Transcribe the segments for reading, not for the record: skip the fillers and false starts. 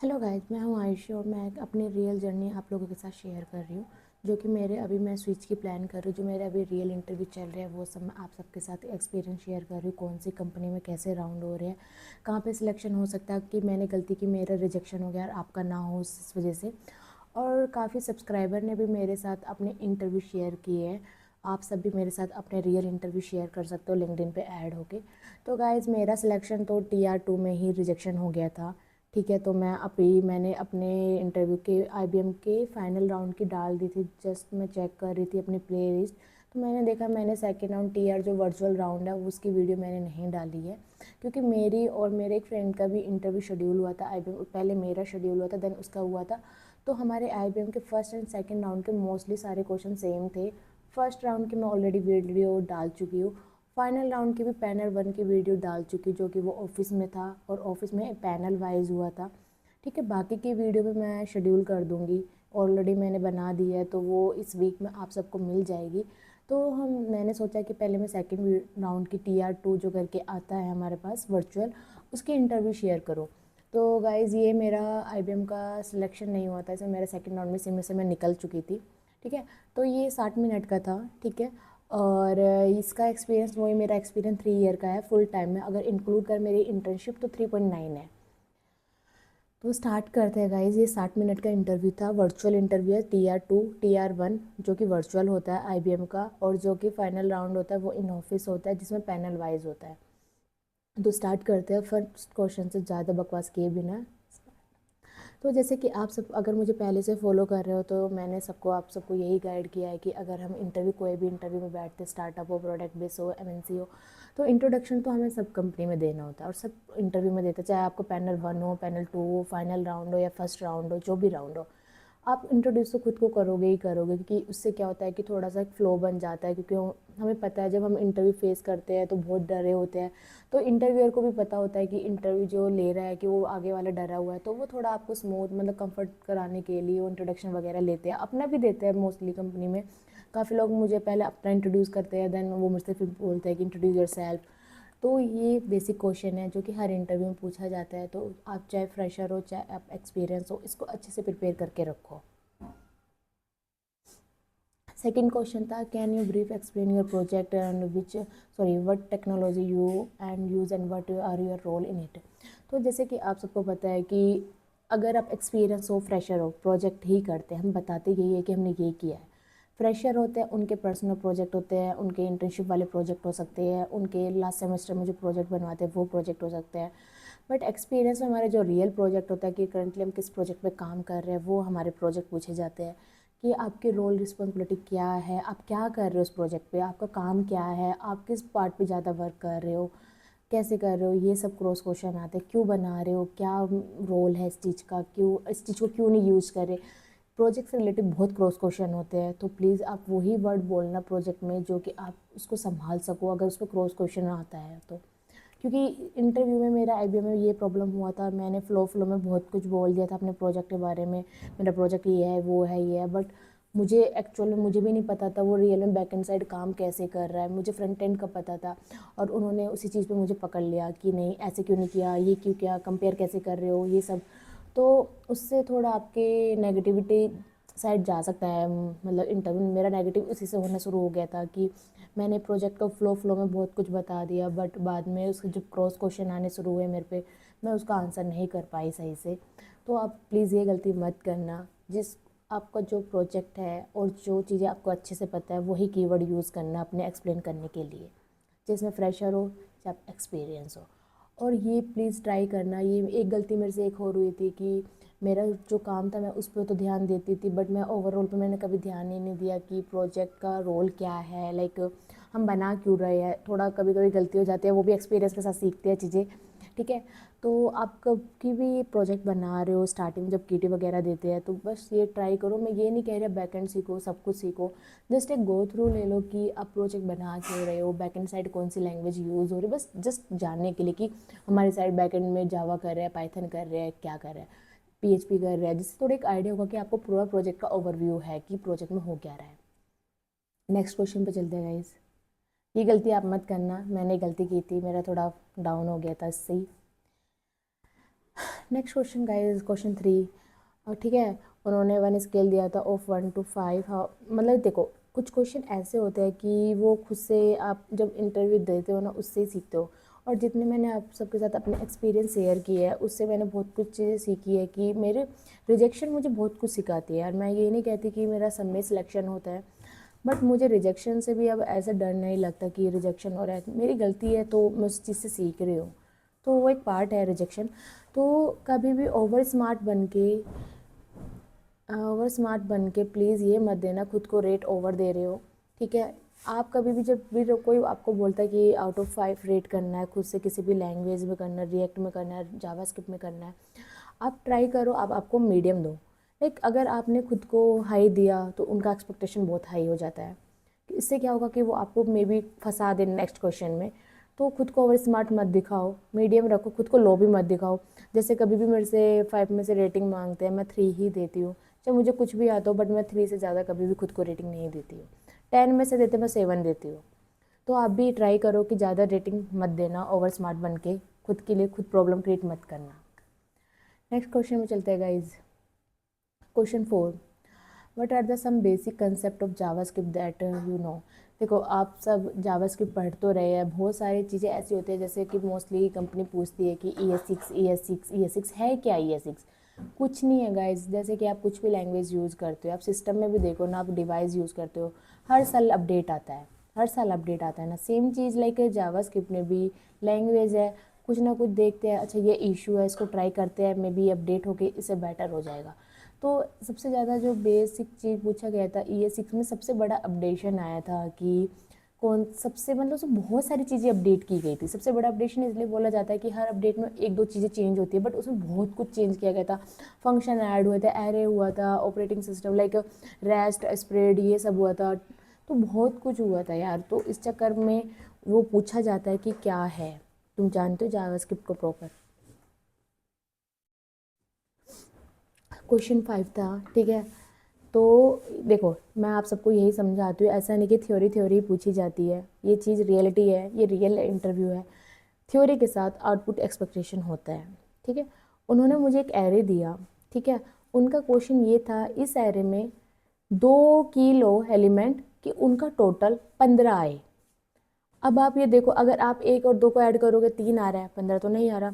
Hello guys, मैं हूँ आयुषी और मैं अपनी रियल जर्नी आप लोगों के साथ शेयर कर रही हूँ। जो कि मेरे अभी मैं स्विच की प्लान कर रही हूँ, जो मेरे अभी रियल इंटरव्यू चल रहे हैं वो सब मैं आप सबके साथ एक्सपीरियंस शेयर कर रही हूँ। कौन सी कंपनी में कैसे राउंड हो रहे हैं, कहाँ पे सिलेक्शन हो सकता है कि मैंने गलती की मेरा रिजेक्शन हो गया और आपका ना हो इस वजह से। और काफ़ी सब्सक्राइबर ने भी मेरे साथ अपने इंटरव्यू शेयर किए हैं। आप सब भी मेरे साथ अपने रियल इंटरव्यू शेयर कर सकते हो लिंक्डइन पे ऐड होके। तो गाइज़, मेरा सिलेक्शन तो TR2 में ही रिजेक्शन हो गया था। ठीक है, तो मैंने अपने इंटरव्यू के IBM के फाइनल राउंड की डाल दी थी। जस्ट मैं चेक कर रही थी अपनी प्ले लिस्ट, तो मैंने देखा मैंने सेकेंड राउंड TR जो वर्चुअल राउंड है उसकी वीडियो मैंने नहीं डाली है। क्योंकि मेरी और मेरे एक फ्रेंड का भी इंटरव्यू शेड्यूल हुआ था IBM, पहले मेरा शेड्यूल हुआ था देन उसका हुआ था। तो हमारे IBM के फर्स्ट एंड सेकेंड राउंड के मोस्टली सारे क्वेश्चन सेम थे। फर्स्ट राउंड की मैं ऑलरेडी वीडियो डाल चुकी हूँ। फाइनल राउंड की भी पैनल 1 की वीडियो डाल चुकी, जो कि वो ऑफिस में था और ऑफिस में पैनल वाइज हुआ था। ठीक है, बाकी की वीडियो भी मैं शेड्यूल कर दूँगी। ऑलरेडी मैंने बना दी है तो वो इस वीक में आप सबको मिल जाएगी। तो मैंने सोचा कि पहले मैं सेकंड राउंड की TR2 जो करके आता है हमारे पास वर्चुअल, उसकी इंटरव्यू शेयर करूँ। तो गाइज़, ये मेरा IBM का सिलेक्शन नहीं हुआ था, इसमें मेरा सेकंड राउंड में से मैं निकल चुकी थी। ठीक है, तो ये 60 मिनट का था। ठीक है, और इसका एक्सपीरियंस वही मेरा एक्सपीरियंस 3 ईयर का है फुल टाइम में, अगर इंक्लूड कर मेरी इंटर्नशिप तो 3.9 है। तो स्टार्ट करते हैं गाइज। ये 60 मिनट का इंटरव्यू था, वर्चुअल इंटरव्यू है। TR2 TR1 जो कि वर्चुअल होता है IBM का, और जो कि फाइनल राउंड होता है वो इन ऑफिस होता है जिसमें पैनल वाइज होता है। तो स्टार्ट करते हैं फर्स्ट क्वेश्चन से, ज़्यादा बकवास किए बिना। तो जैसे कि आप सब अगर मुझे पहले से फॉलो कर रहे हो तो मैंने आप सबको यही गाइड किया है कि अगर हम कोई भी इंटरव्यू में बैठते, स्टार्टअप हो, प्रोडक्ट बेस हो, MNC हो, तो इंट्रोडक्शन तो हमें सब कंपनी में देना होता है और सब इंटरव्यू में देते हैं, चाहे आपको पैनल 1 हो, पैनल 2 हो, फाइनल राउंड हो या फर्स्ट राउंड हो, जो भी राउंड हो। आप इंट्रोड्यूस तो खुद को करोगे ही करोगे, क्योंकि उससे क्या होता है कि थोड़ा सा एक फ्लो बन जाता है। क्योंकि हमें पता है जब हम इंटरव्यू फेस करते हैं तो बहुत डरे होते हैं। तो इंटरव्यूअर को भी पता होता है कि इंटरव्यू जो ले रहा है कि वो आगे वाला डरा हुआ है, तो वो थोड़ा आपको स्मूथ मतलब कंफर्ट कराने के लिए वो इंट्रोडक्शन वगैरह लेते हैं, अपना भी देते हैं मोस्टली कंपनी में। काफ़ी लोग मुझे पहले अपना इंट्रोड्यूस करते हैं, देन वो मुझसे फिर बोलते हैं कि इंट्रोड्यूस योर सेल्फ। तो ये बेसिक क्वेश्चन है जो कि हर इंटरव्यू में पूछा जाता है। तो आप चाहे फ्रेशर हो चाहे आप एक्सपीरियंस हो, इसको अच्छे से प्रिपेयर करके रखो। सेकंड क्वेश्चन था, can you brief explain your project and what technology you and use and what are your role in it. तो जैसे कि आप सबको पता है कि अगर आप एक्सपीरियंस हो, फ्रेशर हो, प्रोजेक्ट ही करते हैं, हम बताते यही है कि हमने ये किया है। फ्रेशर होते हैं उनके पर्सनल प्रोजेक्ट होते हैं, उनके इंटर्नशिप वाले प्रोजेक्ट हो सकते हैं, उनके लास्ट सेमेस्टर में जो प्रोजेक्ट बनवाते हैं वो प्रोजेक्ट हो सकते हैं। बट एक्सपीरियंस में हमारे जो रियल प्रोजेक्ट होता है कि करंटली हम किस प्रोजेक्ट पे काम कर रहे हैं, वो हमारे प्रोजेक्ट पूछे जाते हैं कि आपकी रोल रिस्पॉन्सिबिलिटी क्या है, आप क्या कर रहे हो उस प्रोजेक्ट पे, आपका काम क्या है, आप किस पार्ट पे ज़्यादा वर्क कर रहे हो, कैसे कर रहे हो, ये सब क्रॉस क्वेश्चन आते हैं। क्यों बना रहे हो, क्या रोल है इस चीज़ का, क्यों इस चीज़ को क्यों नहीं यूज़ कर रहे। प्रोजेक्ट से रिलेटेड बहुत क्रॉस क्वेश्चन होते हैं, तो प्लीज़ आप वही वर्ड बोलना प्रोजेक्ट में जो कि आप उसको संभाल सको अगर उस पर क्रॉस क्वेश्चन आता है तो। क्योंकि इंटरव्यू में मेरा IBM में ये प्रॉब्लम हुआ था, मैंने फ़्लो में बहुत कुछ बोल दिया था अपने प्रोजेक्ट के बारे में। मेरा प्रोजेक्ट ये है वो है ये है, बट मुझे एक्चुअल में मुझे भी नहीं पता था वो रियल में बैक एंड साइड काम कैसे कर रहा है। मुझे फ्रंट एंड का पता था और उन्होंने उसी चीज़ पे मुझे पकड़ लिया कि नहीं ऐसे क्यों नहीं किया, ये क्यों किया, कंपेयर कैसे कर रहे हो, ये सब। तो उससे थोड़ा आपके नेगेटिविटी साइड जा सकता है। मतलब इंटरव्यू में मेरा नेगेटिव उसी से होना शुरू हो गया था कि मैंने प्रोजेक्ट को फ्लो में बहुत कुछ बता दिया, बट बाद में उसके जब क्रॉस क्वेश्चन आने शुरू हुए मेरे पे, मैं उसका आंसर नहीं कर पाई सही से। तो आप प्लीज़ ये गलती मत करना। जिस आपका जो प्रोजेक्ट है और जो चीज़ें आपको अच्छे से पता है वही कीवर्ड यूज़ करना अपने एक्सप्लेन करने के लिए, जिसमें फ्रेशर हो या एक्सपीरियंस हो। और ये प्लीज़ ट्राई करना। ये एक गलती मेरे से एक और हुई थी कि मेरा जो काम था मैं उस पर तो ध्यान देती थी, बट मैं ओवरऑल पे मैंने कभी ध्यान ही नहीं दिया कि प्रोजेक्ट का रोल क्या है, लाइक हम बना क्यों रहे हैं। थोड़ा कभी कभी गलती हो जाती है, वो भी एक्सपीरियंस के साथ सीखते हैं चीज़ें। ठीक है, तो आप कभी भी प्रोजेक्ट बना रहे हो, स्टार्टिंग जब KT वगैरह देते हैं तो बस ये ट्राई करो। मैं ये नहीं कह रहा बैक एंड सीखो, सब कुछ सीखो। जस्ट एक गो थ्रू ले लो कि आप प्रोजेक्ट बना क्यों रहे हो, बैक एंड साइड कौन सी लैंग्वेज यूज़ हो रही है, बस जस्ट जानने के लिए कि हमारी साइड बैक एंड में जावा कर रहे हैं, पाइथन कर रहे हैं, क्या कर रहे हैं, PHP कर रहे हैं, जिससे थोड़ा एक आइडिया होगा कि आपको पूरा प्रोजेक्ट का ओवरव्यू है कि प्रोजेक्ट में हो क्या रहा है। नेक्स्ट क्वेश्चन पे चलते हैं गाइस। ये गलती आप मत करना, मैंने गलती की थी, मेरा थोड़ा डाउन हो गया था इससे ही। Next question guys, question 3। और ठीक है, उन्होंने 1 स्केल दिया था ऑफ 1 to 5। हाँ, मतलब देखो कुछ क्वेश्चन ऐसे होते हैं कि वो खुद से आप जब इंटरव्यू देते हो ना उससे ही सीखते हो। और जितने मैंने आप सबके साथ अपने एक्सपीरियंस शेयर किए हैं उससे मैंने बहुत कुछ चीज़ें सीखी है कि मेरे रिजेक्शन मुझे बहुत कुछ सिखाती है यार। मैं ये नहीं कहती कि मेरा सब में सिलेक्शन होता है, बट मुझे रिजेक्शन से भी अब ऐसा डर नहीं लगता कि रिजेक्शन हो रहा है, मेरी गलती है तो मैं उस चीज़ से सीख रही हूँ। तो वो एक पार्ट है रिजेक्शन। तो कभी भी ओवर स्मार्ट बन के प्लीज़ ये मत देना खुद को रेट ओवर दे रहे हो, ठीक है। आप कभी भी जब भी कोई आपको बोलता है कि आउट ऑफ 5 रेट करना है खुद से, किसी भी लैंग्वेज में करना है, रिएक्ट में करना है, जावास्क्रिप्ट में करना है, आप ट्राई करो, आप आपको मीडियम दो। लाइक अगर आपने खुद को हाई दिया तो उनका एक्सपेक्टेशन बहुत हाई हो जाता है। इससे क्या होगा कि वो आपको मे बी फंसा दे नेक्स्ट क्वेश्चन में। तो खुद को ओवर स्मार्ट मत दिखाओ, मीडियम रखो, खुद को लो भी मत दिखाओ। जैसे कभी भी मेरे से 5 में से रेटिंग मांगते हैं, मैं 3 ही देती हूँ, चाहे मुझे कुछ भी आता हो, बट मैं 3 से ज़्यादा कभी भी खुद को रेटिंग नहीं देती हूँ। 10 में से देते मैं 7 देती हूँ। तो आप भी ट्राई करो कि ज़्यादा रेटिंग मत देना ओवर स्मार्ट बन के, खुद के लिए खुद प्रॉब्लम क्रिएट मत करना। नेक्स्ट क्वेश्चन में चलते हैं guys. Question 4, what are the some basic concept of JavaScript that you know. देखो आप सब जावास्क्रिप्ट पढ़ तो रहे हैं, बहुत सारी चीज़ें ऐसी होती है जैसे कि मोस्टली कंपनी पूछती है कि ES6 है क्या। ES6 कुछ नहीं है गाइज। जैसे कि आप कुछ भी लैंग्वेज यूज़ करते हो, आप सिस्टम में भी देखो ना, आप डिवाइस यूज़ करते हो, हर साल अपडेट आता है, हर साल अपडेट आता है ना। सेम चीज़ लाइक जावास्क्रिप्ट में भी लैंग्वेज है, कुछ ना कुछ देखते हैं, अच्छा ये इशू है, इसको ट्राई करते हैं, मे बी अपडेट होके इससे बेटर हो जाएगा। तो सबसे ज़्यादा जो बेसिक चीज़ पूछा गया था ES6 में, सबसे बड़ा अपडेशन आया था कि कौन सबसे, मतलब उसमें बहुत सारी चीज़ें अपडेट की गई थी। सबसे बड़ा अपडेशन इसलिए बोला जाता है कि हर अपडेट में एक दो चीज़ें चेंज होती है, बट उसमें बहुत कुछ चेंज किया गया था। फंक्शन ऐड हुए थे, एरे हुआ था, operating system like rest spread ये सब हुआ था। तो बहुत कुछ हुआ था यार। तो इस चक्कर में वो पूछा जाता है कि क्या है, तुम जानते हो जावास्क्रिप्ट को प्रॉपर। क्वेश्चन 5 था, ठीक है। तो देखो मैं आप सबको यही समझाती हूँ, ऐसा नहीं कि थ्योरी थ्योरी पूछी जाती है, ये चीज़ रियलिटी है, ये रियल इंटरव्यू है। थ्योरी के साथ आउटपुट एक्सपेक्टेशन होता है, ठीक है। उन्होंने मुझे एक एरे दिया, ठीक है। उनका क्वेश्चन ये था इस एरे में 2 किलो एलिमेंट कि उनका टोटल 15 आए। अब आप ये देखो, अगर आप 1 और 2 को ऐड करोगे 3 आ रहा है, 15 तो नहीं आ रहा।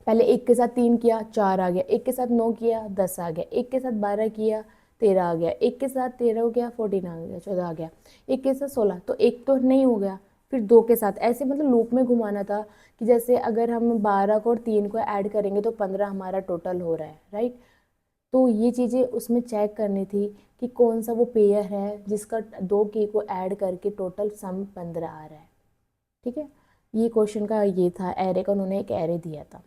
पहले 1 के साथ 3 किया 4 आ गया, 1 के साथ 9 किया 10 आ गया, 1 के साथ 12 किया 13 आ गया, 1 के साथ 13 हो गया 14 आ गया, 14 आ गया, 1 के साथ 16, तो 1 तो नहीं हो गया। फिर 2 के साथ ऐसे, मतलब लूप में घुमाना था कि जैसे अगर हम 12 को और 3 को ऐड करेंगे तो 15 हमारा टोटल हो रहा है, राइट। तो ये चीज़ें उसमें चेक करनी थी कि कौन सा वो पेयर है जिसका 2 की को ऐड करके टोटल सम 15 आ रहा है, ठीक है। ये क्वेश्चन का ये था, एरे का उन्होंने एक एरे दिया था।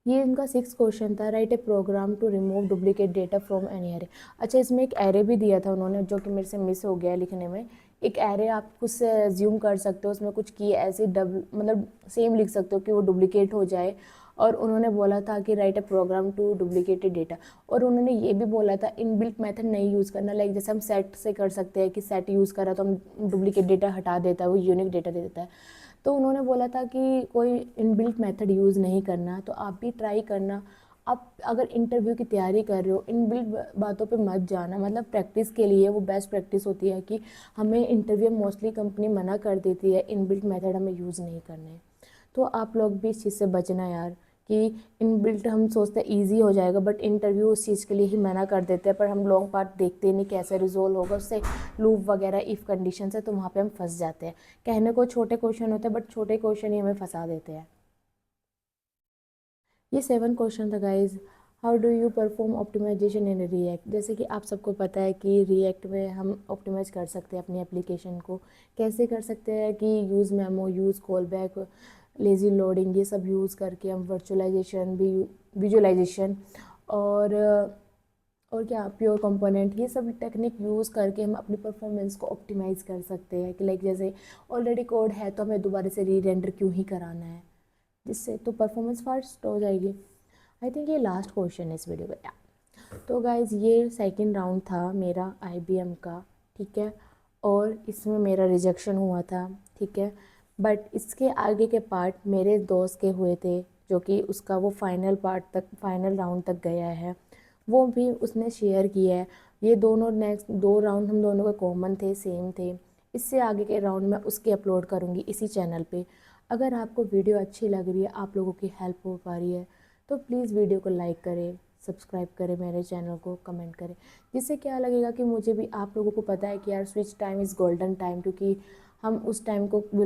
ये इनका 6 क्वेश्चन था, write a program to remove duplicate data from any array. अच्छा इसमें एक एरे भी दिया था उन्होंने जो कि मेरे से मिस हो गया लिखने में। एक एरे आप खुद से एज्यूम कर सकते हो, उसमें कुछ की ऐसे डबल मतलब सेम लिख सकते हो कि वो डुप्लीकेट हो जाए। और उन्होंने बोला था कि write a program to duplicated data. और उन्होंने ये भी बोला था इनबिल्ट मेथड नहीं यूज़ करना, लाइक जैसे हम सेट से कर सकते हैं कि सेट यूज़ करा तो हम डुप्लीकेट डेटा हटा देता है, वो यूनिक डेटा दे देता है। तो उन्होंने बोला था कि कोई इनबिल्ट मेथड यूज़ नहीं करना। तो आप भी ट्राई करना। आप अगर इंटरव्यू की तैयारी कर रहे हो, इनबिल्ट बातों पे मत जाना, मतलब प्रैक्टिस के लिए वो बेस्ट प्रैक्टिस होती है कि हमें इंटरव्यू मोस्टली कंपनी मना कर देती है इनबिल्ट मेथड हमें यूज़ नहीं करने। तो आप लोग भी इस चीज़ से बचना यार कि इनबिल्ट हम सोचते हैं ईजी हो जाएगा, बट इंटरव्यू उस चीज़ के लिए ही मना कर देते हैं, पर हम लॉन्ग पार्ट देखते नहीं कैसे रिजोल्व होगा उससे, लूप वगैरह इफ़ कंडीशन से, तो वहाँ पे हम फंस जाते हैं। कहने को छोटे क्वेश्चन होते हैं बट छोटे क्वेश्चन ही हमें फंसा देते हैं। ये 7 क्वेश्चन था guys. How do you perform optimization in React. जैसे कि आप सबको पता है कि रिएक्ट में हम ऑप्टिमाइज कर सकते हैं अपनी एप्लीकेशन को। कैसे कर सकते हैं कि use memo, use call back, lazy loading, ये सब यूज़ करके हम वर्चुअलाइजेशन भी, विजुअलाइजेशन और क्या प्योर कंपोनेंट, ये सब टेक्निक यूज़ करके हम अपनी परफॉर्मेंस को ऑप्टिमाइज़ कर सकते हैं। कि लाइक जैसे ऑलरेडी कोड है तो हमें दोबारा से री रेंडर क्यों ही कराना है, जिससे तो परफॉर्मेंस फास्ट हो जाएगी। आई थिंक ये लास्ट क्वेश्चन है इस वीडियो का। तो गाइज ये सेकंड राउंड था मेरा IBM का, ठीक है। और इसमें मेरा रिजेक्शन हुआ था, ठीक है। बट इसके आगे के पार्ट मेरे दोस्त के हुए थे, जो कि उसका वो फाइनल राउंड तक गया है, वो भी उसने शेयर किया है। ये दोनों नेक्स्ट 2 राउंड हम दोनों के कॉमन थे, सेम थे। इससे आगे के राउंड मैं उसके अपलोड करूँगी इसी चैनल पे। अगर आपको वीडियो अच्छी लग रही है, आप लोगों की हेल्प हो पा रही है, तो प्लीज़ वीडियो को लाइक करें, सब्सक्राइब करें मेरे चैनल को, कमेंट करें। जिससे क्या लगेगा कि मुझे भी, आप लोगों को पता है कि यार switch time is golden time, क्योंकि हम उस टाइम को बिल्कुल